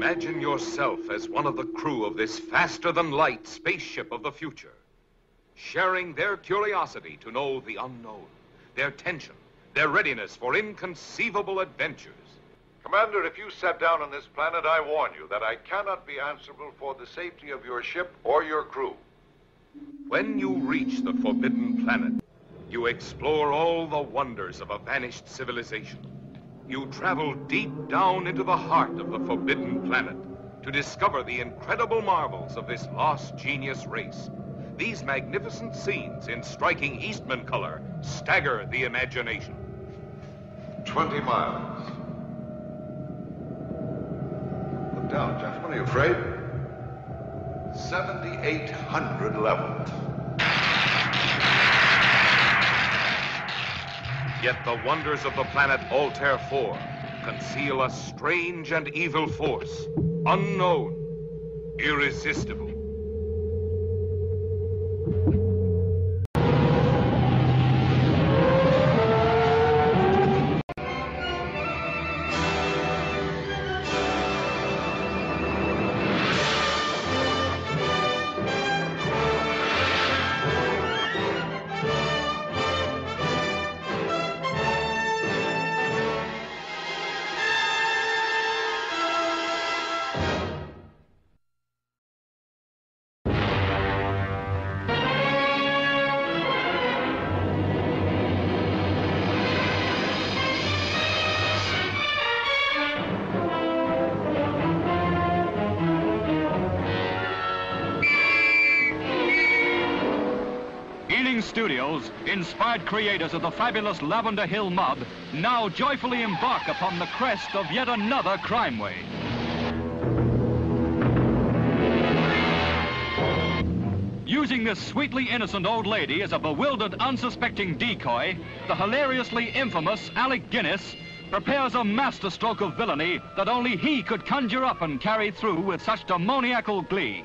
Imagine yourself as one of the crew of this faster-than-light spaceship of the future, sharing their curiosity to know the unknown, their tension, their readiness for inconceivable adventures. Commander, if you sat down on this planet, I warn you that I cannot be answerable for the safety of your ship or your crew. When you reach the Forbidden Planet, you explore all the wonders of a vanished civilization. You travel deep down into the heart of the Forbidden Planet to discover the incredible marvels of this lost genius race. These magnificent scenes in striking Eastman color stagger the imagination. 20 miles. Look down, gentlemen. Are you afraid? 7,800 level. Yet the wonders of the planet Altair 4 conceal a strange and evil force, unknown, irresistible. Studios, inspired creators of the fabulous Lavender Hill mob, now joyfully embark upon the crest of yet another crime wave. Using this sweetly innocent old lady as a bewildered, unsuspecting decoy, the hilariously infamous Alec Guinness prepares a masterstroke of villainy that only he could conjure up and carry through with such demoniacal glee.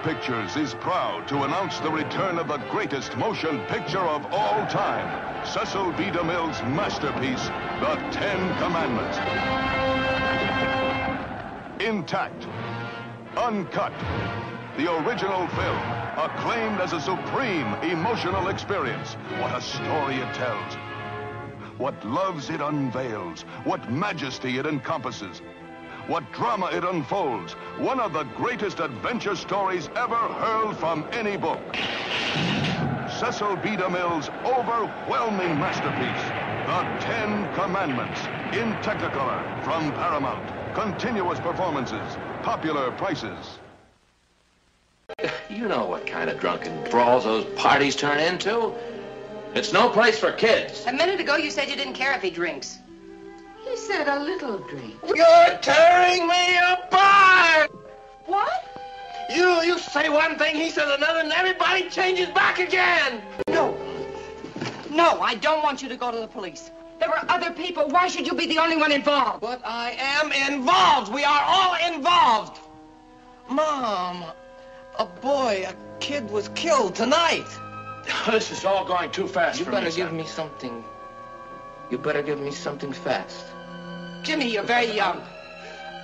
Pictures is proud to announce the return of the greatest motion picture of all time, Cecil B. DeMille's masterpiece, The 10 Commandments. Intact, uncut, the original film, acclaimed as a supreme emotional experience. What a story it tells. What loves it unveils, what majesty it encompasses. What drama it unfolds. One of the greatest adventure stories ever hurled from any book. Cecil B. DeMille's overwhelming masterpiece, The 10 Commandments, in Technicolor from Paramount. Continuous performances, popular prices. You know what kind of drunken brawls those parties turn into. It's no place for kids. A minute ago, you said you didn't care if he drinks. He said a little drink. You're tearing me apart! What? You say one thing, he says another, and everybody changes back again! No. No, I don't want you to go to the police. There were other people. Why should you be the only one involved? But I am involved. We are all involved. Mom, a kid was killed tonight. This is all going too fast for me. You better give me something. You better give me something fast. Jimmy, you're very young.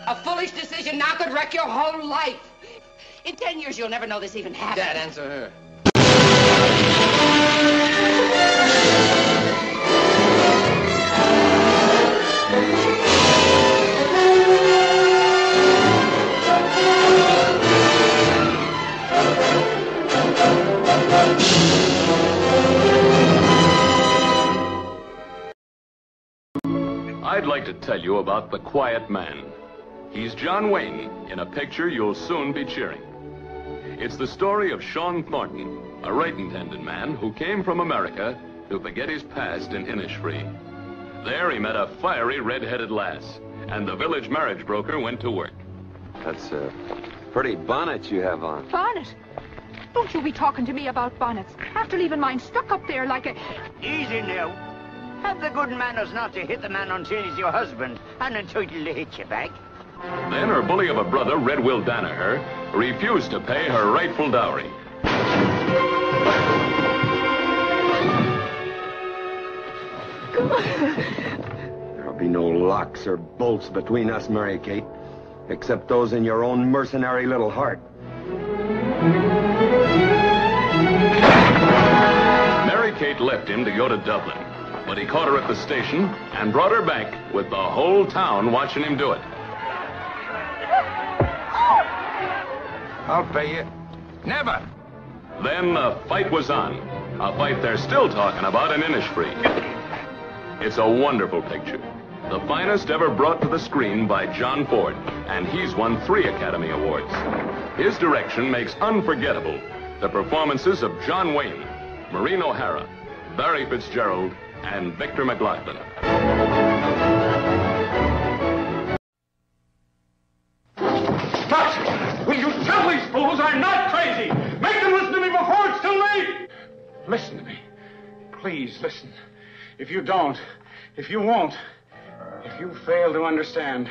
A foolish decision now could wreck your whole life. In 10 years, you'll never know this even happened. Dad, answer her. I'd like to tell you about The Quiet Man. He's John Wayne in a picture you'll soon be cheering. It's the story of Sean Thornton, a right-intended man who came from America to forget his past in Innisfree. There he met a fiery red-headed lass, and the village marriage broker went to work. That's a pretty bonnet you have on. Bonnet? Don't you be talking to me about bonnets. After leaving mine stuck up there like a... Easy now. Have the good manners not to hit the man until he's your husband and entitled to hit you back. Then her bully of a brother, Red Will Danaher, refused to pay her rightful dowry. There'll be no locks or bolts between us, Mary Kate, except those in your own mercenary little heart. Mary Kate left him to go to Dublin, but he caught her at the station and brought her back with the whole town watching him do it. I'll pay you. Never. Then a fight was on. A fight they're still talking about in Innisfree. It's a wonderful picture. The finest ever brought to the screen by John Ford, and he's won 3 Academy Awards. His direction makes unforgettable the performances of John Wayne, Maureen O'Hara, Barry Fitzgerald, and Victor McLaglen. But will you tell these fools I'm not crazy? Make them listen to me before it's too late! Listen to me. Please listen. If you don't, if you won't, if you fail to understand,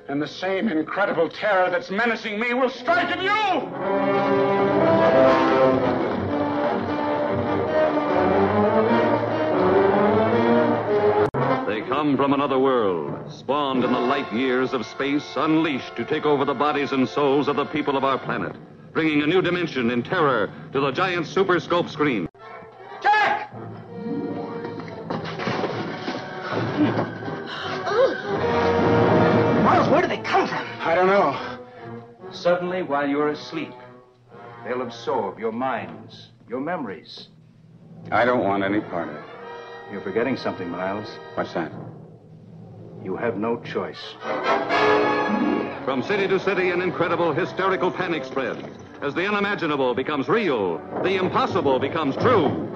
then the same incredible terror that's menacing me will strike at you! They come from another world, spawned in the light years of space, unleashed to take over the bodies and souls of the people of our planet, bringing a new dimension in terror to the giant Super Scope screen. Jack! Miles, where do they come from? I don't know. Suddenly, while you're asleep, they'll absorb your minds, your memories. I don't want any part of it. You're forgetting something, Miles. What's that? You have no choice. From city to city, an incredible hysterical panic spreads. As the unimaginable becomes real, the impossible becomes true.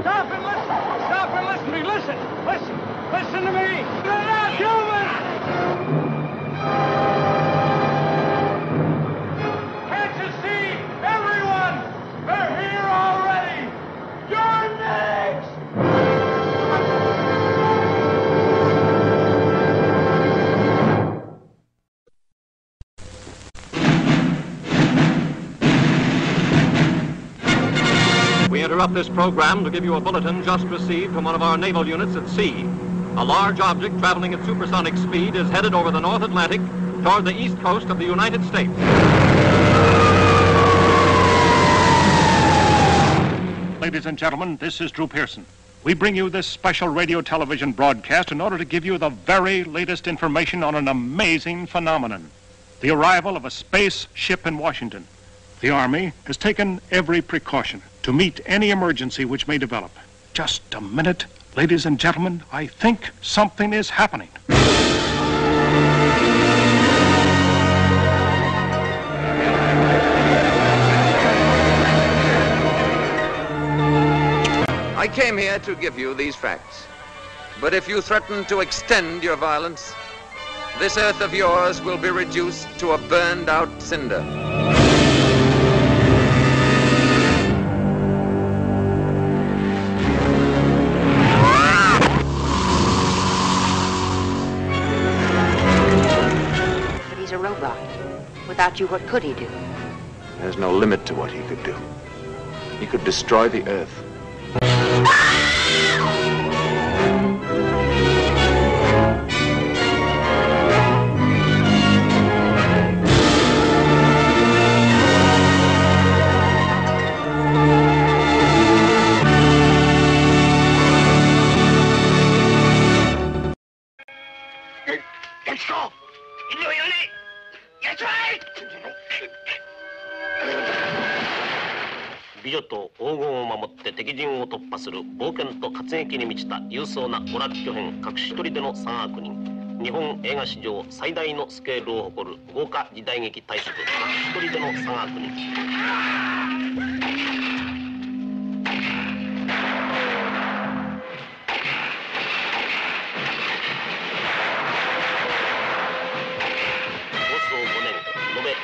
Stop and listen! Stop and listen to me! Listen! Listen! Listen to me! They're not human! Can't you see? Everyone! They're here already! You're next! We interrupt this program to give you a bulletin just received from one of our naval units at sea. A large object traveling at supersonic speed is headed over the North Atlantic toward the east coast of the United States. Ladies and gentlemen, this is Drew Pearson. We bring you this special radio television broadcast in order to give you the very latest information on an amazing phenomenon, the arrival of a space ship in Washington. The Army has taken every precaution to meet any emergency which may develop. Just a minute, ladies and gentlemen, I think something is happening. I came here to give you these facts. But if you threaten to extend your violence, this earth of yours will be reduced to a burned-out cinder. without you, what could he do? There's no limit to what he could do. He could destroy the Earth.美女と黄金を守って敵陣を突破する冒険と活劇に満ちた勇壮な娯楽巨編隠し砦の三悪人。日本映画史上最大のスケールを誇る豪華時代劇大作隠し砦の三悪人。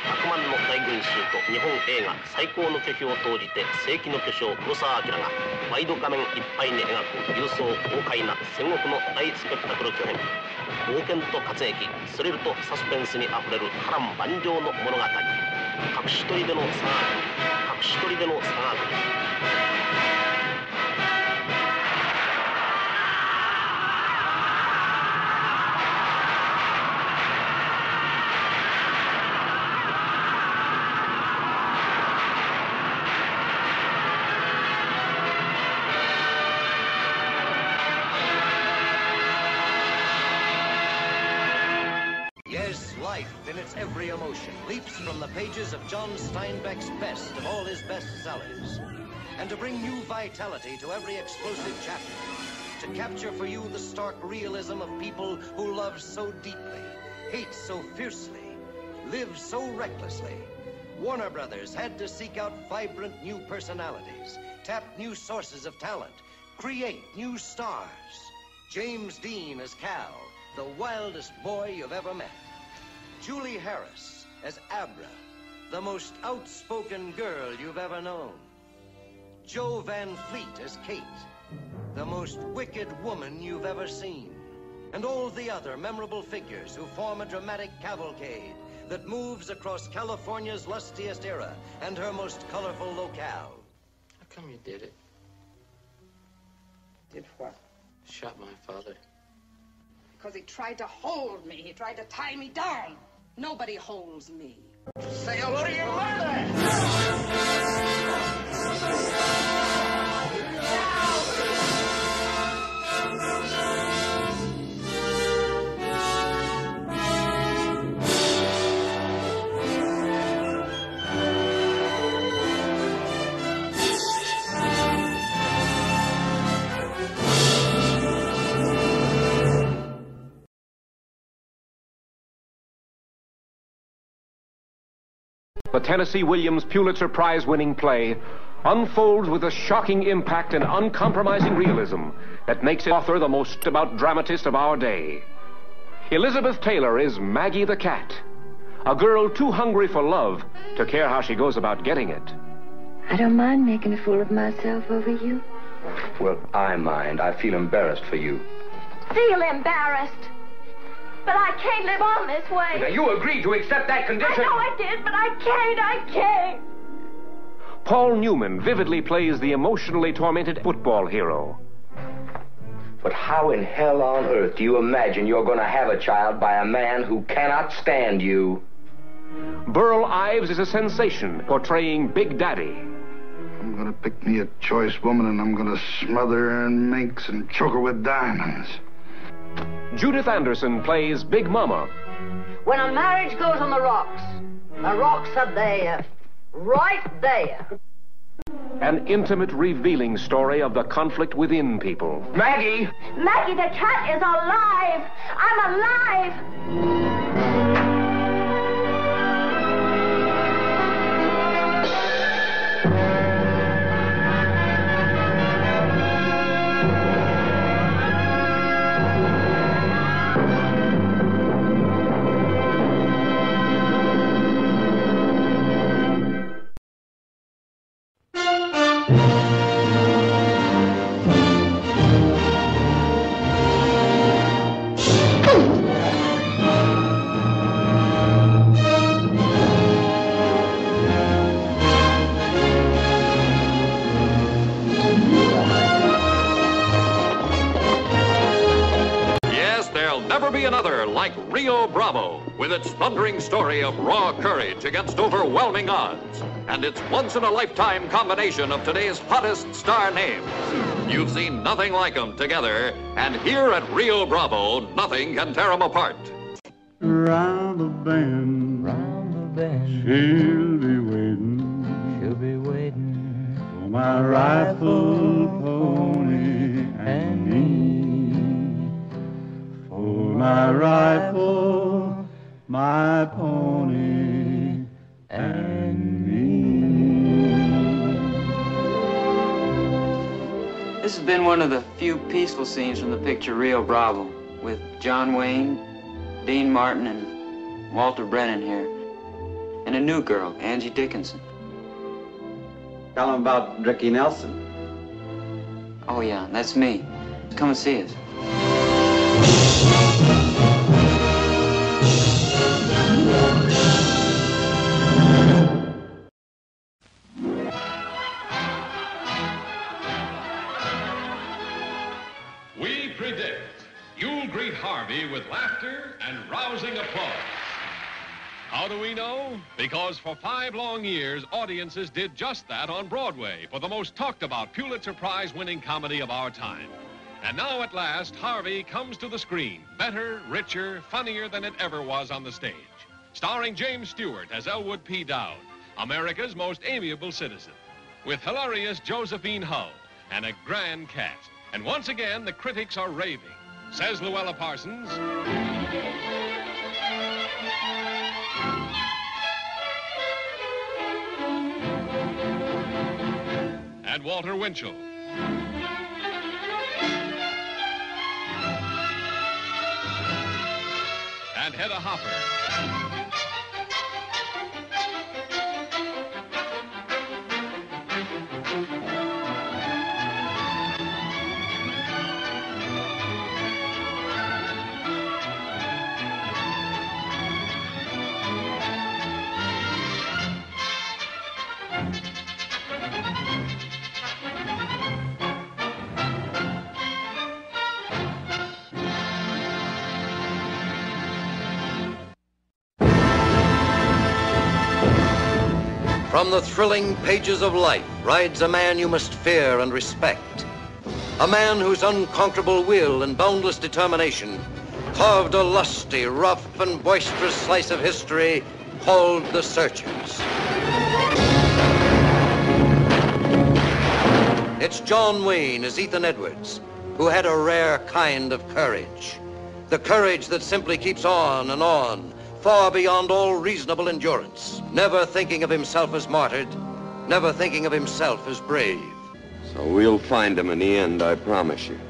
100万の大群衆と日本映画最高の巨匠を投じて世紀の巨匠黒澤明がワイド画面いっぱいに描く勇壮豪快な戦国の大スペクタクル巨編。冒険と活劇、スリルとサスペンスにあふれる波乱万丈の物語。隠し砦の三悪人、隠し砦の三悪人。In its every emotion, leaps from the pages of John Steinbeck's best of all his bestsellers. And to bring new vitality to every explosive chapter, to capture for you the stark realism of people who love so deeply, hate so fiercely, live so recklessly, Warner Brothers had to seek out vibrant new personalities, tap new sources of talent, create new stars. James Dean as Cal, the wildest boy you've ever met. Julie Harris as Abra, the most outspoken girl you've ever known. Jo Van Fleet as Kate, the most wicked woman you've ever seen. And all the other memorable figures who form a dramatic cavalcade that moves across California's lustiest era and her most colorful locale. How come you did it? Did what? Shot my father. Because he tried to hold me. He tried to tie me down. Nobody holds me. Say hello to your mother! The Tennessee Williams Pulitzer Prize-winning play unfolds with a shocking impact and uncompromising realism that makes its author the most about dramatist of our day. Elizabeth Taylor is Maggie the Cat, a girl too hungry for love to care how she goes about getting it. I don't mind making a fool of myself over you. Well, I mind. I feel embarrassed for you. Feel embarrassed? But I can't live on this way. Now, you agreed to accept that condition. I know I did, but I can't. Paul Newman vividly plays the emotionally tormented football hero. But how in hell on earth do you imagine you're going to have a child by a man who cannot stand you? Burl Ives is a sensation, portraying Big Daddy. I'm going to pick me a choice woman, and I'm going to smother her in minks and choke her with diamonds. Judith Anderson plays Big Mama. When a marriage goes on the rocks are there, right there. An intimate, revealing story of the conflict within people. Maggie! Maggie the cat is alive! I'm alive! there'll never be another like Rio Bravo, with its thundering story of raw courage against overwhelming odds, and its once-in-a-lifetime combination of today's hottest star names. You've seen nothing like them together, and here at Rio Bravo, nothing can tear them apart. Round the bend, she'll be waiting for my rifle, pony, and me. For my rifle, my pony, and me. This has been one of the few peaceful scenes from the picture Rio Bravo, with John Wayne, Dean Martin, and Walter Brennan here. And a new girl, Angie Dickinson. Tell him about Ricky Nelson. Oh, yeah, that's me. Come and see us. We predict you'll greet Harvey with laughter and rousing applause. How do we know? Because for 5 long years, audiences did just that on Broadway for the most talked-about Pulitzer Prize-winning comedy of our time. And now, at last, Harvey comes to the screen, better, richer, funnier than it ever was on the stage. Starring James Stewart as Elwood P. Dowd, America's most amiable citizen, with hilarious Josephine Hull and a grand cast. And once again, the critics are raving. Says Luella Parsons, and Walter Winchell. And Hedda Hopper. From the thrilling pages of life rides a man you must fear and respect. A man whose unconquerable will and boundless determination carved a lusty, rough, and boisterous slice of history called The Searchers. It's John Wayne as Ethan Edwards, who had a rare kind of courage. The courage that simply keeps on, far beyond all reasonable endurance, never thinking of himself as martyred, never thinking of himself as brave. So we'll find him in the end, I promise you.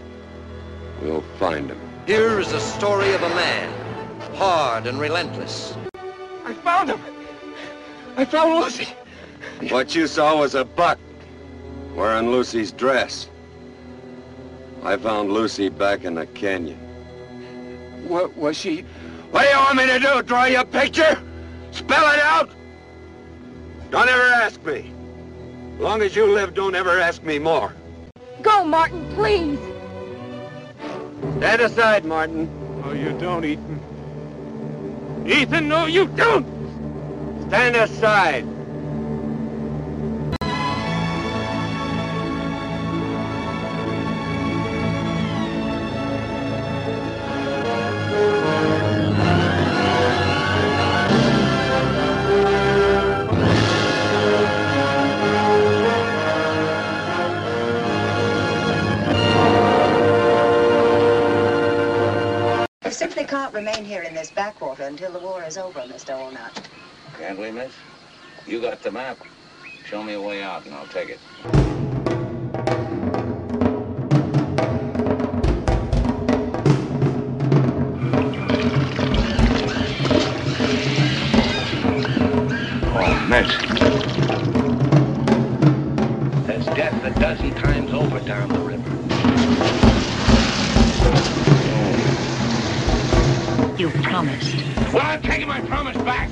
We'll find him. Here is a story of a man, hard and relentless. I found him. I found Lucy. What you saw was a buck wearing Lucy's dress. I found Lucy back in the canyon. What was she? What do you want me to do? Draw you a picture? Spell it out? Don't ever ask me. As long as you live, don't ever ask me more. Go, Martin, please. Stand aside, Martin. Oh, you don't, Ethan. Ethan, no, you don't! Stand aside. Simply can't remain here in this backwater until the war is over, Mr. Allnut. Can't we, miss? You got the map. Show me a way out and I'll take it. Oh, miss. There's death a dozen times over down the river. You promised. Well, I'm taking my promise back.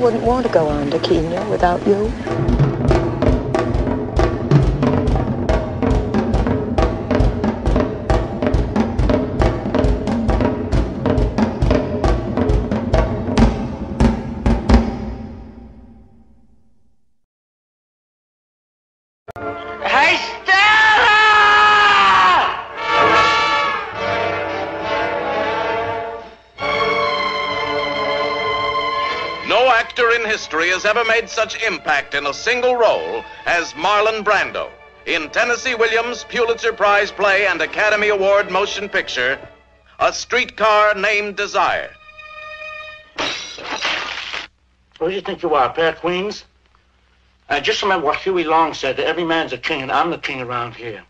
wouldn't want to go on to Kenya without you. Hey, Stella! No actor in history has ever made such impact in a single role as Marlon Brando in Tennessee Williams' Pulitzer Prize play and Academy Award motion picture, A Streetcar Named Desire. Who do you think you are, a pair of queens? Just remember what Huey Long said, that every man's a king, and I'm the king around here.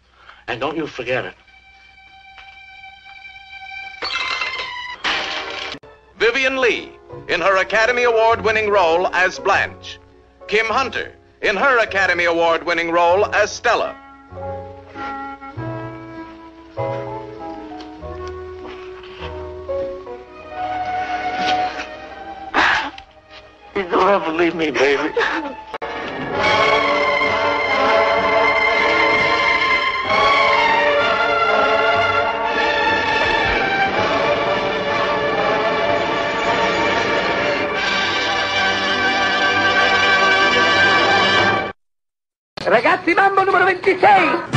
And don't you forget it. Vivian Leigh in her Academy Award-winning role as Blanche. Kim Hunter in her Academy Award-winning role as Stella. You don't ever leave me, baby. Ragazzi, mambo numero 26!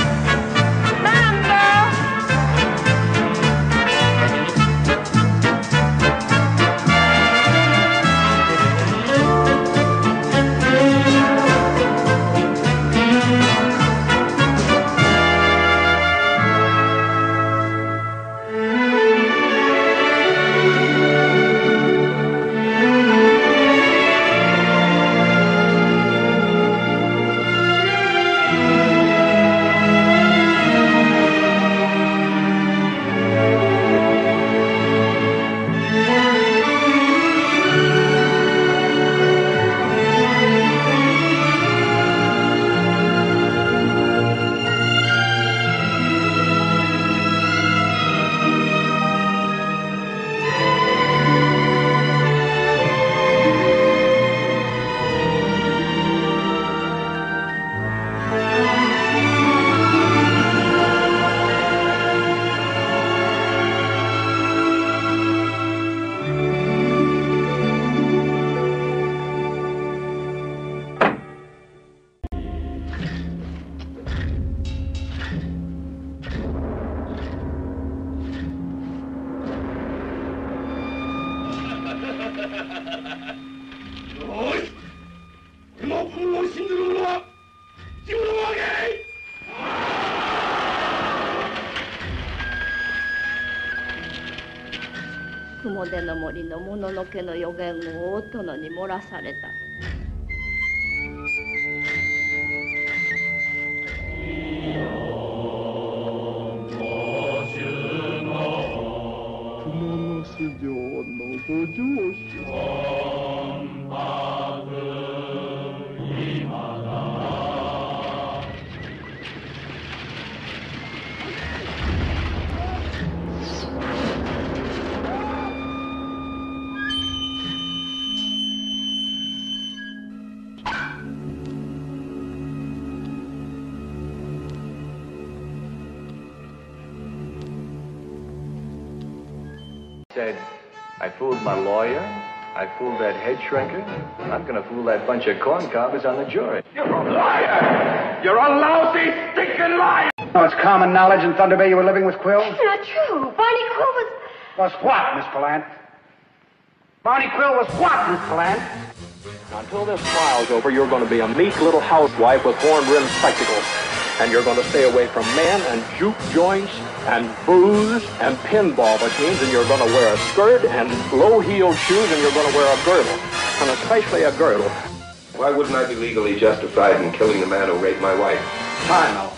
雲の森のもののけの予言を大殿に漏らされた。雲の巣城のご城主Said, I fooled my lawyer, I fooled that head shrinker, I'm gonna fool that bunch of corn cobbers on the jury. You're a liar! You're a lousy, stinking liar! No, it's common knowledge in Thunder Bay you were living with Quill? It's not true. Barney Quill was... Was what, Miss Pallant? Barney Quill was what, Miss Pallant? Until this trial's over, you're going to be a meek little housewife with horn-rimmed spectacles. And you're going to stay away from men and juke joints and booze and pinball machines, and you're going to wear a skirt and low-heeled shoes, and you're going to wear a girdle, and especially a girdle. Why wouldn't I be legally justified in killing the man who raped my wife? Time out.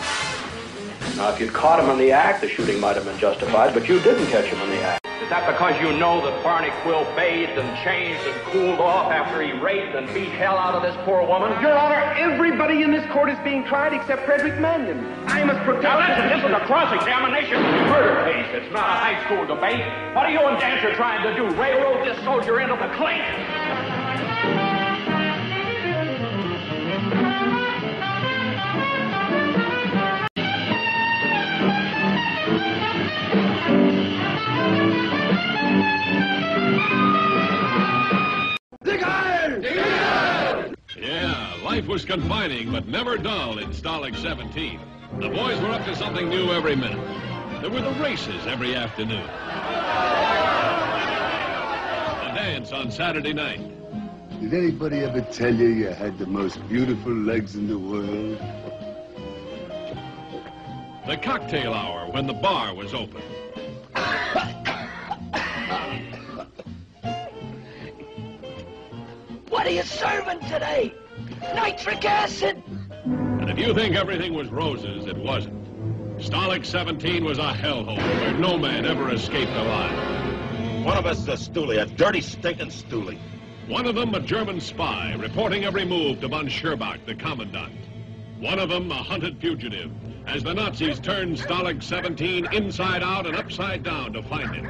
Now, if you'd caught him in the act, the shooting might have been justified, but you didn't catch him in the act. Is that because you know that Barney Quill bathed and changed and cooled off after he raped and beat hell out of this poor woman? Your Honor, everybody in this court is being tried except Frederick Mandan. I must protect... Now listen, this is a cross-examination murder case. It's not a high school debate. What are you and Dancer trying to do? Railroad this soldier into the clink? Life was confining, but never dull in Stalag 17. The boys were up to something new every minute. There were the races every afternoon. The dance on Saturday night. Did anybody ever tell you you had the most beautiful legs in the world? The cocktail hour when the bar was open. What are you serving today? Nitric acid? And if you think everything was roses, it wasn't. Stalag 17 was a hellhole where no man ever escaped alive. One of us is a stoolie, a dirty, stinking stoolie. One of them a German spy, reporting every move to von Scherbach, the commandant. One of them a hunted fugitive, as the Nazis turned Stalag 17 inside out and upside down to find him.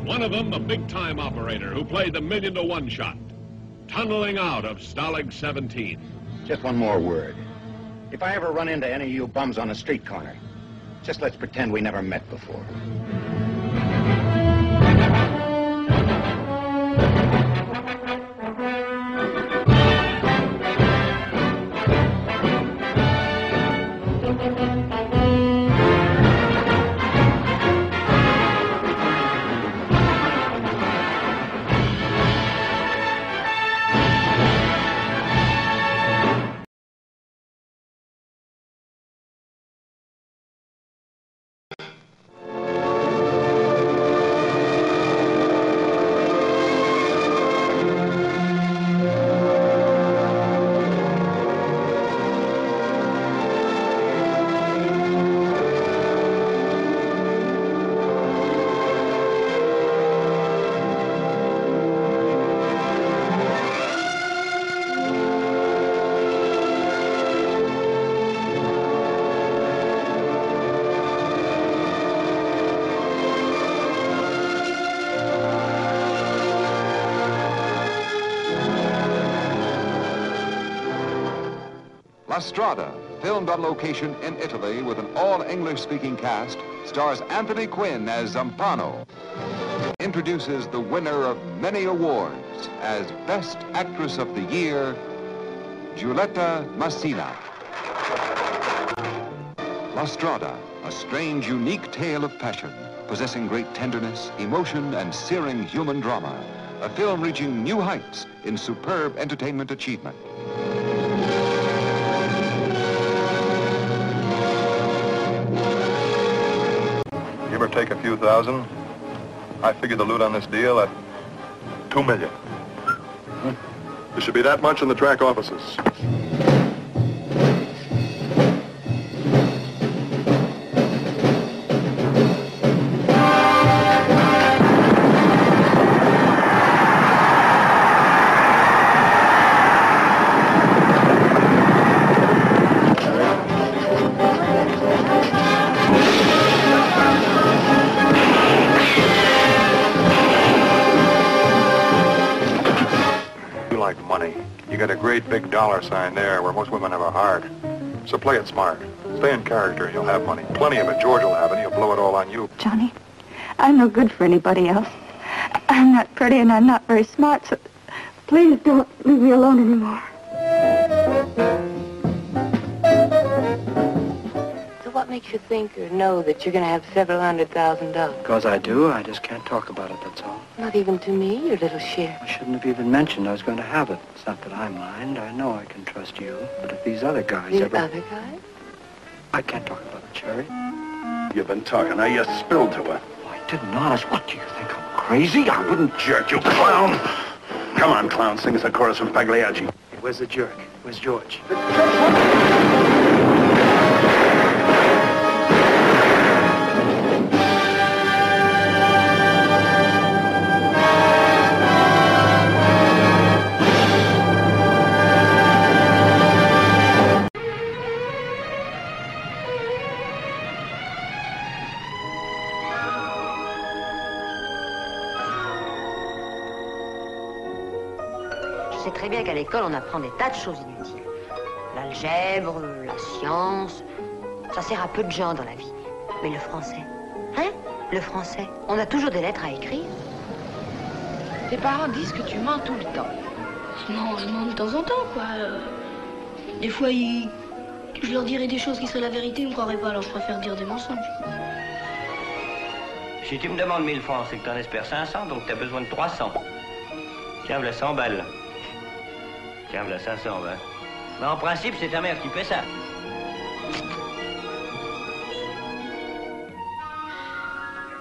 One of them a big-time operator who played the 1,000,000-to-1 shot, tunneling out of Stalag 17. Just one more word. If I ever run into any of you bums on a street corner, just let's pretend we never met before. La Strada, filmed on location in Italy with an all-English-speaking cast, stars Anthony Quinn as Zampano. Introduces the winner of many awards as Best Actress of the Year, Giulietta Massina. La Strada, a strange, unique tale of passion, possessing great tenderness, emotion, and searing human drama. A film reaching new heights in superb entertainment achievement. Give or take a few thousand. I figure the loot on this deal at $2 million. There should be that much in the track offices. Big dollar sign there where most women have a heart. So play it smart. Stay in character and you'll have money. Plenty of it. George will have it. He'll blow it all on you. Johnny, I'm no good for anybody else. I'm not pretty and I'm not very smart, so please don't leave me alone anymore. So what makes you think or know that you're going to have several $100,000? Because I do. I just can't talk about it, that's all. Not even to me, your little share. I shouldn't have even mentioned I was going to have it. It's not that I mind. I know I can trust you. But if these other guys These other guys? I can't talk about it, Cherry. You've been talking. Now you spilled to her. I didn't, honest. What, do you think I'm crazy? I wouldn't... Jerk, you clown. Come on, clown. Sing us a chorus from Pagliacci. Where's the jerk? Where's George? Je sais très bien qu'à l'école, on apprend des tas de choses inutiles. L'algèbre, la science, ça sert à peu de gens dans la vie. Mais le français, hein? Le français, on a toujours des lettres à écrire. Tes parents disent que tu mens tout le temps. Non, je mens de temps en temps, quoi. Des fois, je leur dirais des choses qui seraient la vérité, ils me croiraient pas, alors je préfère dire des mensonges. Si tu me demandes 1000 francs, c'est que t'en espères 500, donc t'as besoin de 300. Tiens, voilà 100 balles. Tiens, voilà 520. Mais en principe, c'est ta mère qui fait ça.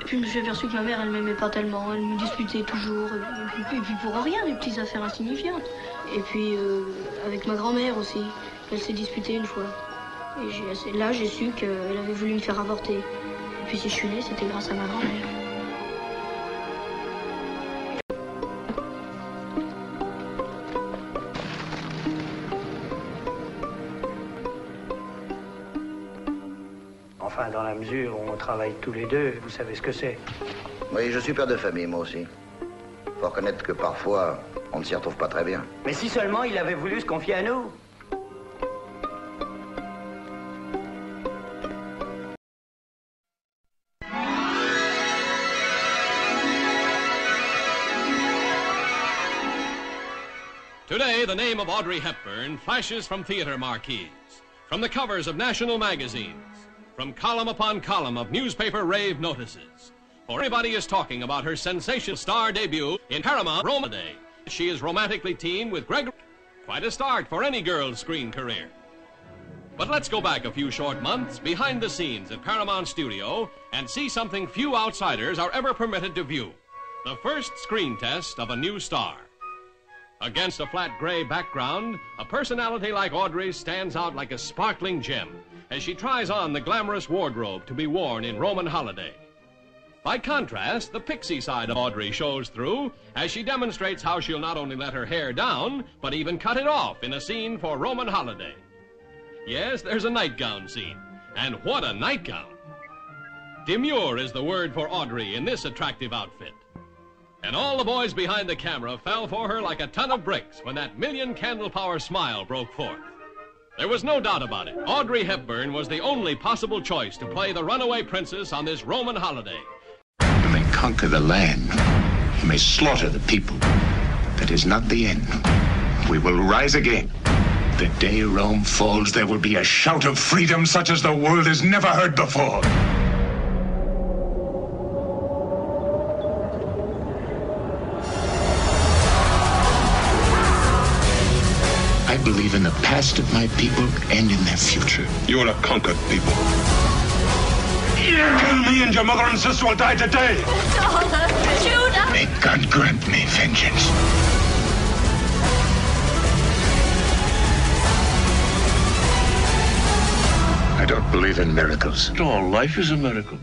Et puis je me suis aperçu que ma mère, elle m'aimait pas tellement. Elle me disputait toujours. Et puis pour rien, des petites affaires insignifiantes. Et puis avec ma grand-mère aussi. Elle s'est disputée une fois. Et là, j'ai su qu'elle avait voulu me faire avorter. Et puis si je suis née, c'était grâce à ma grand-mère. Enfin, dans la mesure où on travaille tous les deux, vous savez ce que c'est. Oui, je suis père de famille, moi aussi. Faut reconnaître que parfois, on ne s'y retrouve pas très bien. Mais si seulement il avait voulu se confier à nous. Today, the name of Audrey Hepburn flashes from theater marquees, from the covers of national magazines, from column upon column of newspaper rave notices. For everybody is talking about her sensational star debut in Paramount Holiday. She is romantically teamed with Gregory. Quite a start for any girl's screen career. But let's go back a few short months behind the scenes at Paramount Studio and see something few outsiders are ever permitted to view. The first screen test of a new star. Against a flat gray background, a personality like Audrey's stands out like a sparkling gem as she tries on the glamorous wardrobe to be worn in Roman Holiday. By contrast, the pixie side of Audrey shows through as she demonstrates how she'll not only let her hair down, but even cut it off in a scene for Roman Holiday. Yes, there's a nightgown scene, and what a nightgown! Demure is the word for Audrey in this attractive outfit. And all the boys behind the camera fell for her like a ton of bricks when that million-candle-power smile broke forth. There was no doubt about it. Audrey Hepburn was the only possible choice to play the runaway princess on this Roman holiday. You may conquer the land. You may slaughter the people. That is not the end. We will rise again. The day Rome falls, there will be a shout of freedom such as the world has never heard before. I believe in the past of my people and in their future. You are a conquered people. Kill me and your mother and sister will die today. Judah! May God grant me vengeance. I don't believe in miracles. All life is a miracle.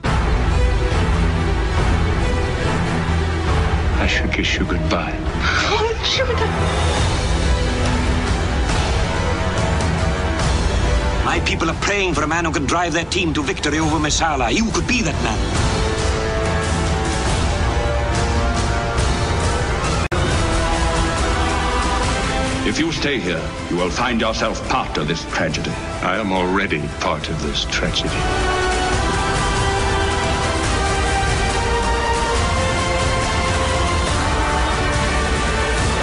I should kiss you goodbye. Oh, Judah! My people are praying for a man who can drive their team to victory over Messala. You could be that man. If you stay here, you will find yourself part of this tragedy. I am already part of this tragedy.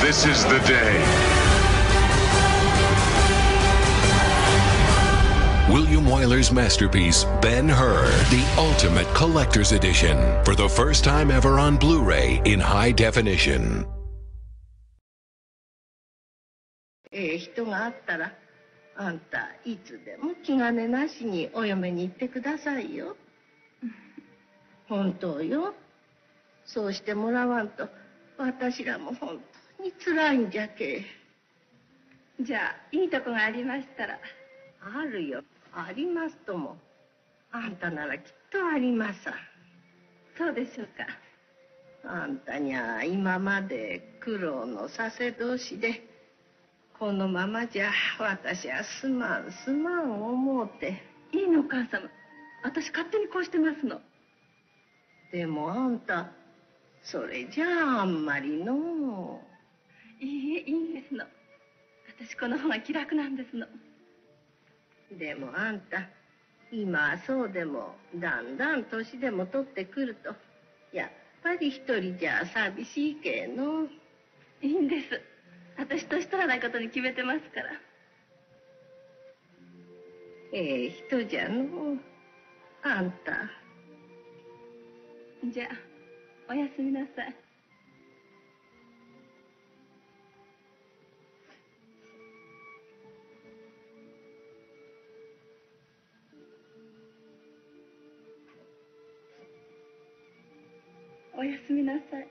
This is the day. William Wyler's masterpiece, Ben-Hur, the ultimate collector's edition, for the first time ever on Blu-ray in high definition. 人があったら、あんたいつでも気兼ねなしにお嫁に行ってくださいよ。本当よ。そうしてもらわんと、私らも本当に辛いんじゃけ。じゃあ、いいとこがありましたら。あるよ。ありますとも。あんたならきっとありますさ。そうでしょうか。あんたにゃ今まで苦労のさせ通しで、このままじゃ私はすまん思うて。いいのお母様。私勝手にこうしてますの。でもあんた、それじゃああんまりの。いいえ、いいんですの。私この方が気楽なんですの。でもあんた、今はそうでも、だんだん年でも取ってくると、やっぱり一人じゃ寂しいけの。いいんです。私年取らないことに決めてますから。人じゃのう。あんた。じゃあ、おやすみなさい。おやすみなさい。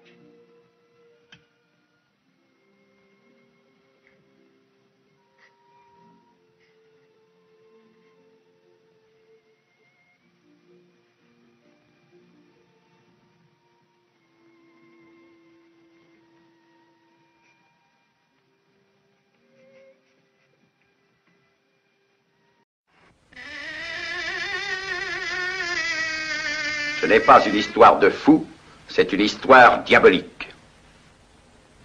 Ce n'est pas une histoire de fou, c'est une histoire diabolique.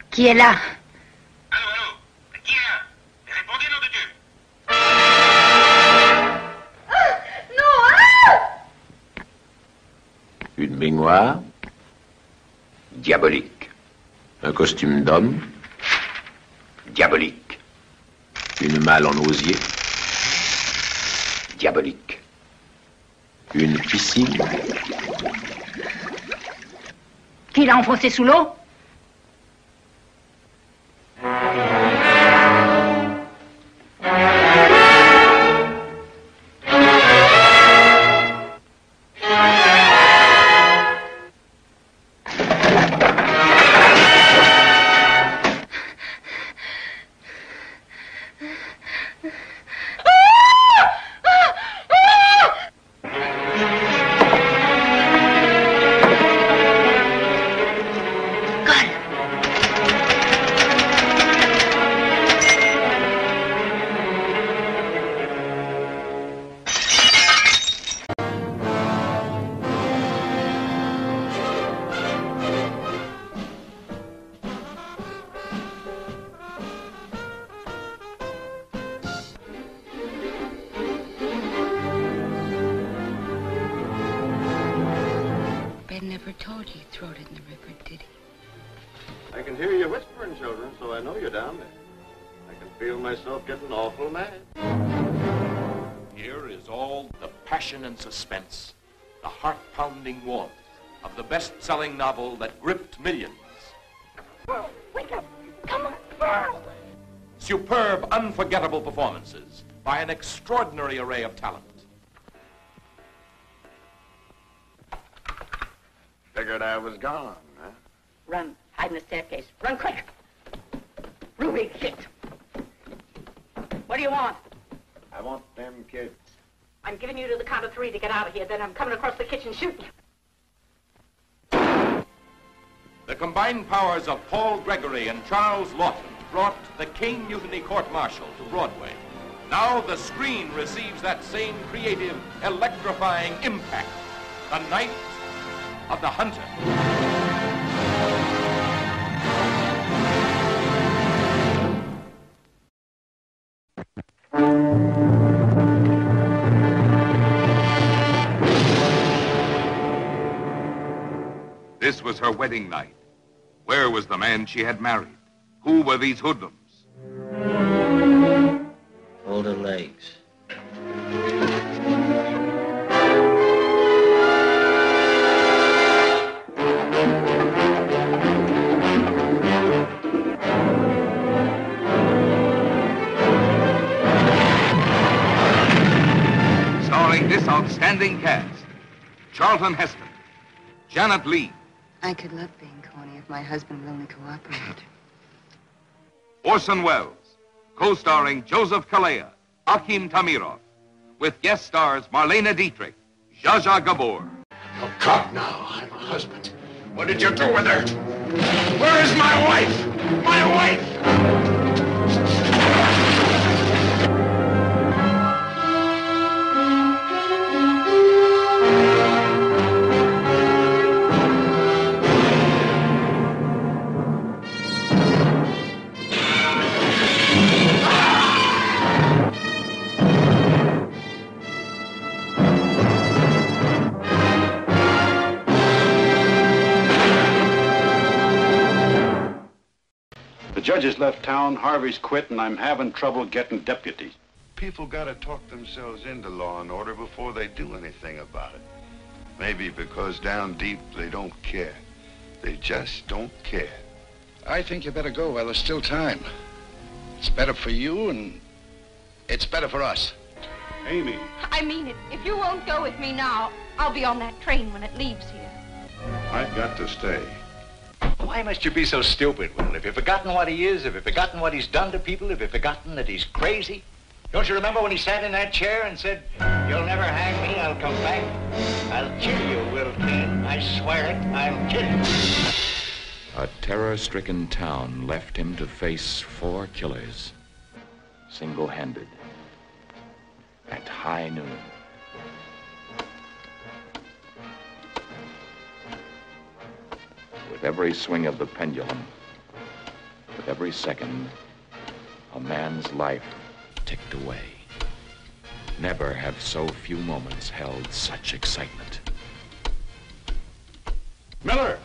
Qui est là? Qui est là? Répondez, nom de Dieu. Une baignoire diabolique. Un costume d'homme diabolique. Une malle en osier diabolique. Une piscine. Qui l'a enfoncé sous l'eau? Suspense, the heart-pounding warmth of the best-selling novel that gripped millions. Wake up! Come on, Burl! Superb, unforgettable performances by an extraordinary array of talent. Figured I was gone, huh? Run, hide in the staircase. Run quick! Ruby, shit! What do you want? I want them kids. I'm giving you to the count of 3 to get out of here, then I'm coming across the kitchen shooting you. The combined powers of Paul Gregory and Charles Lawton brought the King Mutiny Court-Martial to Broadway. Now the screen receives that same creative, electrifying impact. The Night of the Hunter. This was her wedding night. Where was the man she had married? Who were these hoodlums? Hold her legs. Starring this outstanding cast: Charlton Heston, Janet Leigh, I could love being corny if my husband would only cooperate. Orson Welles, co-starring Joseph Kalea, Akim Tamirov, with guest stars Marlene Dietrich, Zsa Zsa Gabor. Oh, God, now. I'm a husband. What did you do with her? Where is my wife? My wife! The judge has left town, Harvey's quit, and I'm having trouble getting deputies. people gotta talk themselves into law and order before they do anything about it. Maybe because down deep they don't care. They just don't care. I think you better go while there's still time. It's better for you and it's better for us. Amy. I mean it. If you won't go with me now, I'll be on that train when it leaves here. I've got to stay. Why must you be so stupid, Will? Have you forgotten what he is? Have you forgotten what he's done to people? Have you forgotten that he's crazy? Don't you remember when he sat in that chair and said, "You'll never hang me, I'll come back. I'll kill you, Will Kane. I swear it, I'll kill you." A terror-stricken town left him to face 4 killers, single-handed, at high noon. With every swing of the pendulum, with every second, a man's life ticked away. Never have so few moments held such excitement. Miller!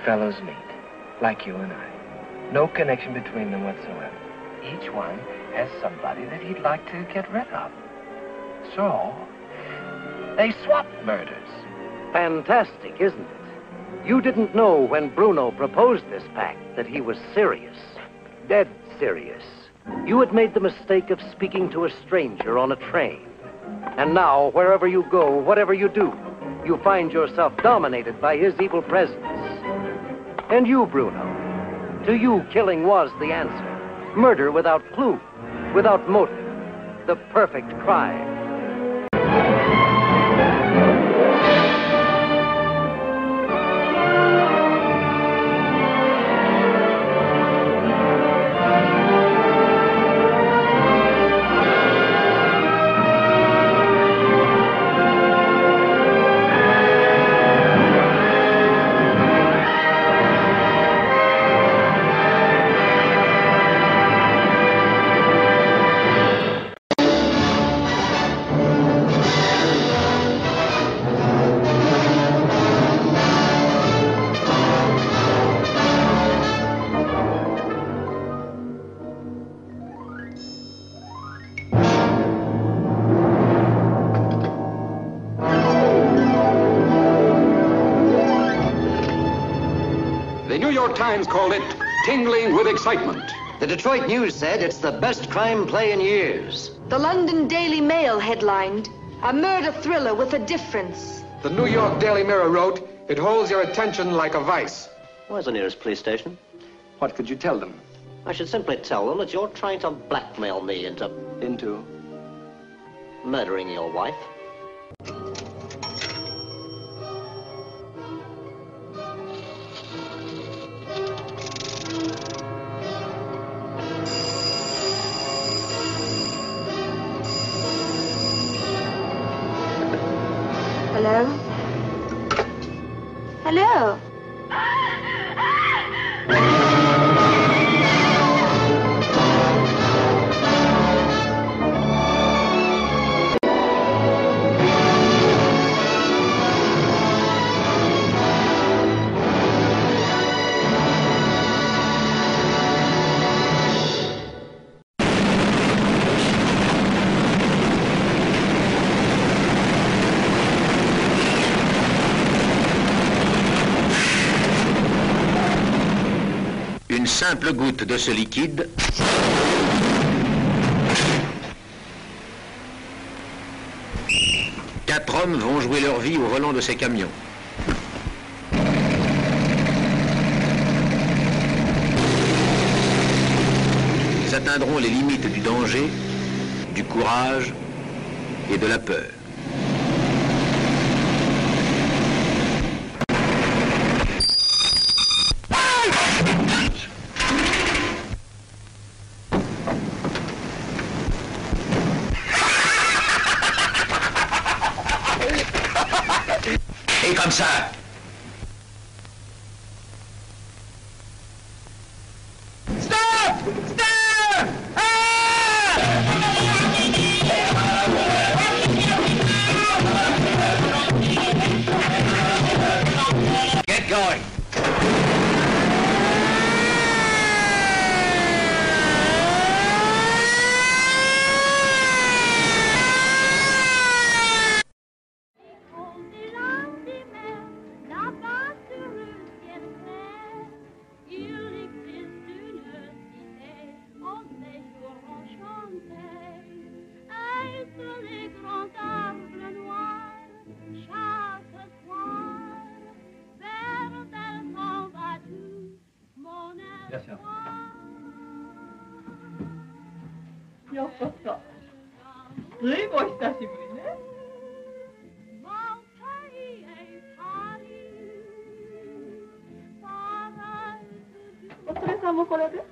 Fellows meet, like you and I. No connection between them whatsoever. Each one has somebody that he'd like to get rid of. So, they swap murders. Fantastic, isn't it? You didn't know when Bruno proposed this pact that he was serious. Dead serious. You had made the mistake of speaking to a stranger on a train. And now, wherever you go, whatever you do, you find yourself dominated by his evil presence. And you, Bruno, to you, killing was the answer. Murder without clue, without motive. The perfect crime. Times called it tingling with excitement. The Detroit News said it's the best crime play in years. The London Daily Mail headlined, "A murder thriller with a difference." The New York Daily Mirror wrote, "It holds your attention like a vice." Where's the nearest police station? What could you tell them? I should simply tell them that you're trying to blackmail me into murdering your wife. Hello? Hello? Une simple goutte de ce liquide Quatre hommes vont jouer leur vie au volant de ces camions. Ils atteindront les limites du danger, du courage et de la peur. Et comme ça. Stop! Stop! Get going.ようこそ。ずいぶんお久しぶりね。お連れさんもこれで。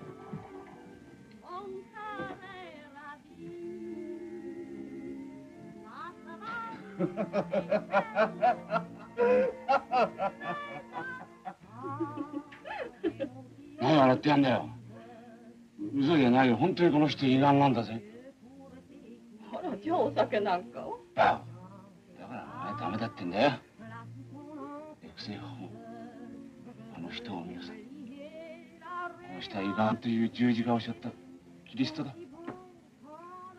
何笑ってやんだよ。嘘じゃないよ。本当にこの人胃がんなんだぜ。あら、じゃあお酒なんかを。だからお前ダメだってんだよ。エクセイホーム。あの人を見なさい。この人は胃がんという十字架を背負ったキリストだ。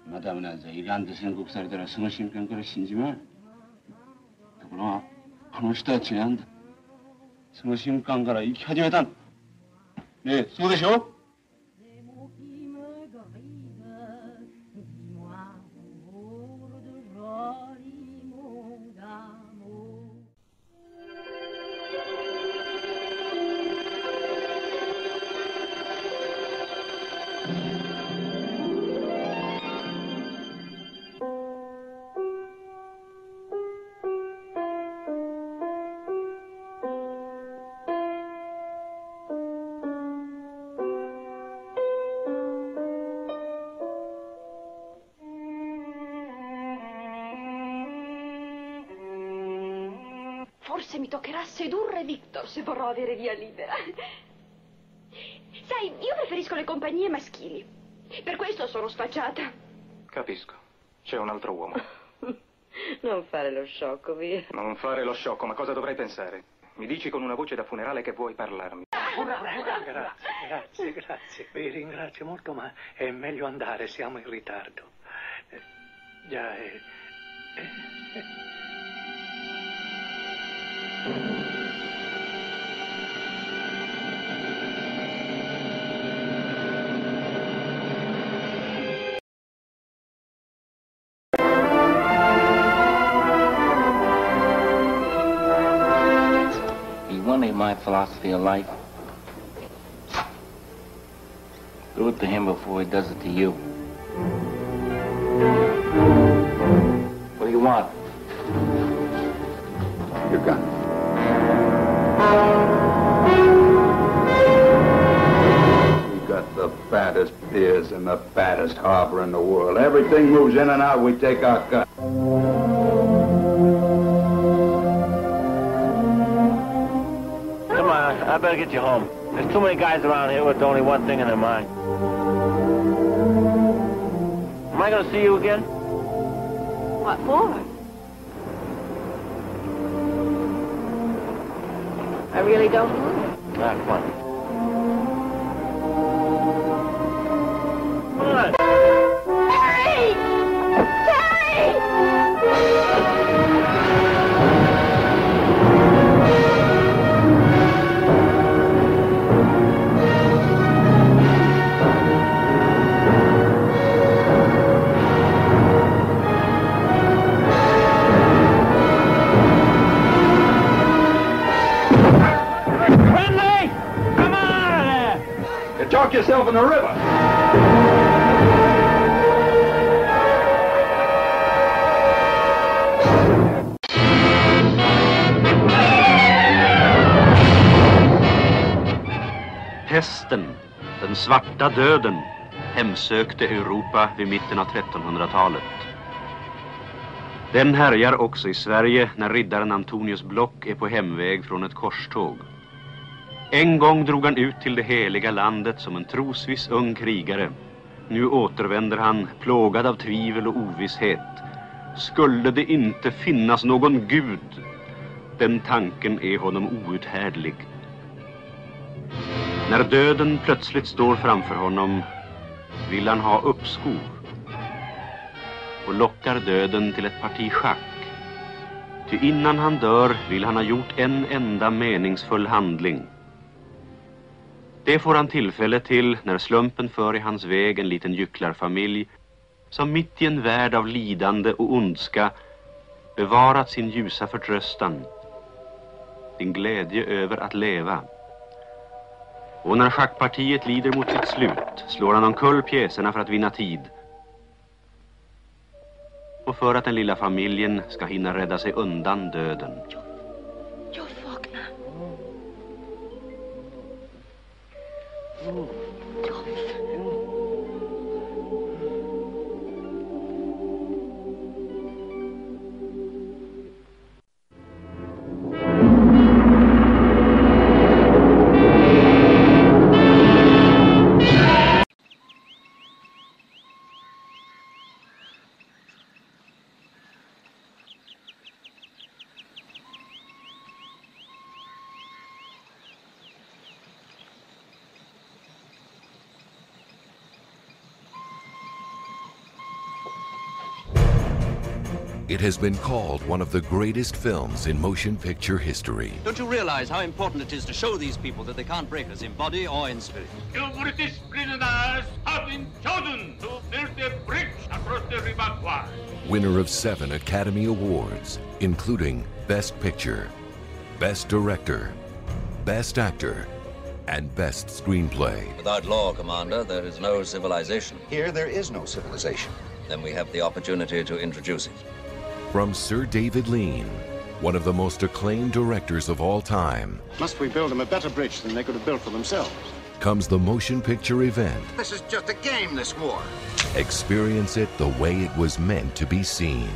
マダムなんざ胃がんで宣告されたらその瞬間から死んじまう。ところがこの人は違うんだ。その瞬間から生き始めたんだ。ねえ、そうでしょForse mi toccherà sedurre Victor se vorrò avere via libera. Sai, io preferisco le compagnie maschili. Per questo sono sfacciata. Capisco. C'è un altro uomo. Non fare lo sciocco, via. Non fare lo sciocco, ma cosa dovrei pensare? Mi dici con una voce da funerale che vuoi parlarmi. Grazie. Vi ringrazio molto, ma è meglio andare, siamo in ritardo. Già, You wonder my philosophy of life? Do it to him before he does it to you. What do you want? Your gun. We got the fattest piers and the fattest harbor in the world. Everything moves in and out, we take our cut. Come on, I better get you home. There's too many guys around here with only one thing in their mind. Am I going to see you again? What for? I really don't know. Ah, come on. Come on. Terry! Terry! Chalk yourself in the river. Pesten, den svarta döden, hemsökte Europa vid mitten av 1300-talet. Den härjar också i Sverige när riddaren Antonius Block är på hemväg från ett korståg. En gång drog han ut till det heliga landet som en trosviss ung krigare. Nu återvänder han plågad av tvivel och ovisshet. Skulle det inte finnas någon Gud? Den tanken är honom outhärdlig. När döden plötsligt står framför honom vill han ha uppskov och lockar döden till ett parti schack. Ty innan han dör vill han ha gjort en enda meningsfull handling. Det får han tillfälle till när slumpen för i hans väg en liten gycklarfamilj som mitt i en värld av lidande och ondska bevarat sin ljusa förtröstan, sin glädje över att leva. Och när schackpartiet lider mot sitt slut slår han omkull pjäserna för att vinna tid. Och för att den lilla familjen ska hinna rädda sig undan döden. Jag vaknar. It has been called one of the greatest films in motion picture history. Don't you realize how important it is to show these people that they can't break us in body or in spirit? You British prisoners have been chosen to build a bridge across the River Kwai. Winner of 7 Academy Awards, including Best Picture, Best Director, Best Actor, and Best Screenplay. Without law, Commander, there is no civilization. Here, there is no civilization. Then we have the opportunity to introduce it. From Sir David Lean, one of the most acclaimed directors of all time, must we build them a better bridge than they could have built for themselves? comes the motion picture event. This is just a game, this war. Experience it the way it was meant to be seen.